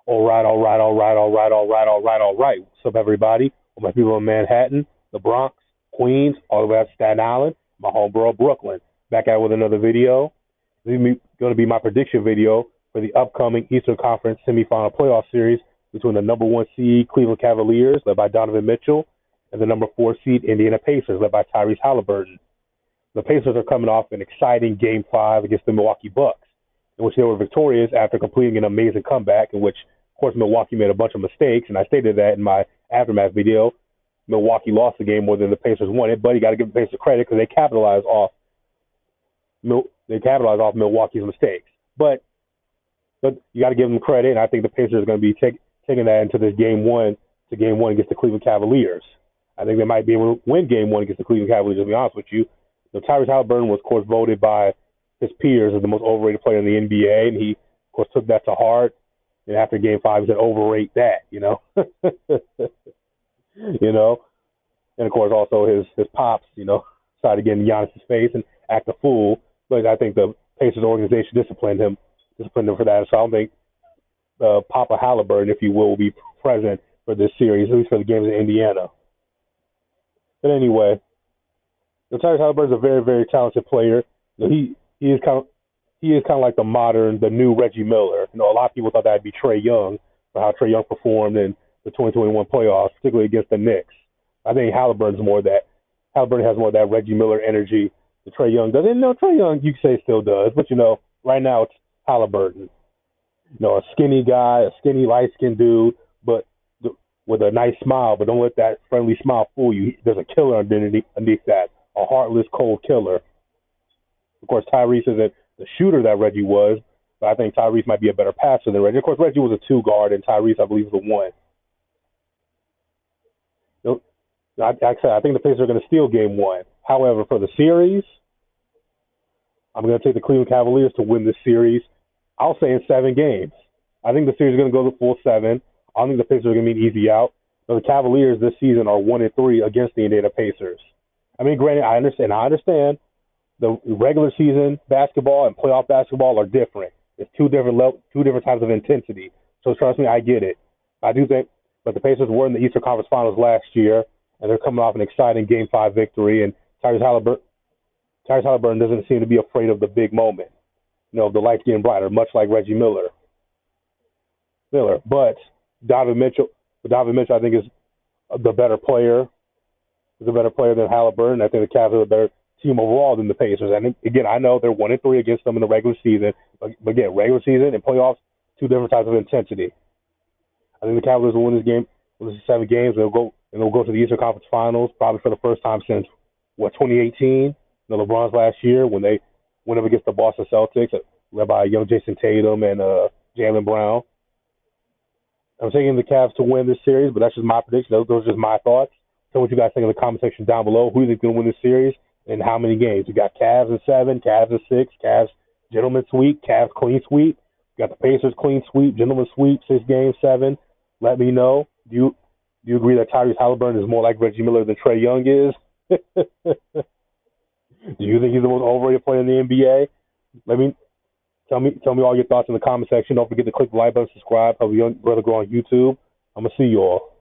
All right, all right, all right, all right, all right, all right, all right. What's up, everybody? All my people in Manhattan, the Bronx, Queens, all the way out to Staten Island, my homeborough, Brooklyn. Back out with another video. This is going to be my prediction video for the upcoming Eastern Conference semifinal playoff series between the number one seed Cleveland Cavaliers, led by Donovan Mitchell, and the number four seed Indiana Pacers, led by Tyrese Halliburton. The Pacers are coming off an exciting Game 5 against the Milwaukee Bucks, in which they were victorious after completing an amazing comeback, in which, of course, Milwaukee made a bunch of mistakes, and I stated that in my aftermath video. Milwaukee lost the game more than the Pacers won it, but you got to give the Pacers credit because they capitalized off Milwaukee's mistakes. But you got to give them credit, and I think the Pacers are going to be taking that into this game one against the Cleveland Cavaliers. I think they might be able to win game one against the Cleveland Cavaliers, to be honest with you. Tyrese Halliburton was, of course, voted by his peers as the most overrated player in the NBA, and he, of course, took that to heart. And after Game 5, he said, overrate that, you know. And, of course, also his pops, started getting Giannis's face and act a fool. But I think the Pacers organization disciplined him for that. So I don't think Papa Halliburton, if you will be present for this series, at least for the games in Indiana. But anyway, Tyrese Halliburton is a very, very talented player. He is kind of like the new Reggie Miller. A lot of people thought that'd be Trae Young, for how Trae Young performed in the 2021 playoffs, particularly against the Knicks. I think Halliburton has more of that Reggie Miller energy that Trae Young doesn't. Trae Young, you could say, still does, but right now it's Halliburton. A skinny guy, a skinny light-skinned dude, but with a nice smile. But don't let that friendly smile fool you. There's a killer underneath that, a heartless, cold killer. Of course, Tyrese isn't the shooter that Reggie was, but I think Tyrese might be a better passer than Reggie. Of course, Reggie was a 2 guard, and Tyrese, I believe, was a 1. I think the Pacers are going to steal Game 1. However, for the series, I'm going to take the Cleveland Cavaliers to win this series. I'll say in 7 games. I think the series is going to go the full 7. I don't think the Pacers are going to be an easy out. But the Cavaliers this season are 1-3 against the Indiana Pacers. I mean, granted, I understand the regular season basketball and playoff basketball are different. It's two different types of intensity. So trust me, I get it. I do think, but the Pacers were in the Eastern Conference Finals last year, and they're coming off an exciting Game 5 victory. And Tyrese Halliburton doesn't seem to be afraid of the big moment. The lights getting brighter, much like Reggie Miller. But Donovan Mitchell, I think, is the better player. Is a better player than Halliburton. I think the Cavs are a better team overall than the Pacers. And again, I know they're 1-3 against them in the regular season. But again, regular season and playoffs, 2 different types of intensity. I think the Cavaliers will win this game. Win this 7 games. They'll go to the Eastern Conference Finals probably for the first time since 2018. The LeBron's last year when they went up against the Boston Celtics, led by young Jason Tatum and Jaylen Brown. I'm taking the Cavs to win this series, but that's just my prediction. Those are just my thoughts. Tell me what you guys think in the comment section down below. Who do you think is going to win this series and how many games? We got Cavs in 7, Cavs in 6, Cavs gentleman sweep, Cavs clean sweep. We got the Pacers clean sweep, gentleman sweep, 6 games, 7. Let me know. Do you agree that Tyrese Halliburton is more like Reggie Miller than Trae Young is? Do you think he's the most overrated player in the NBA? Tell me all your thoughts in the comment section. Don't forget to click the like button, subscribe, help your young brother grow on YouTube. I'm gonna see you all.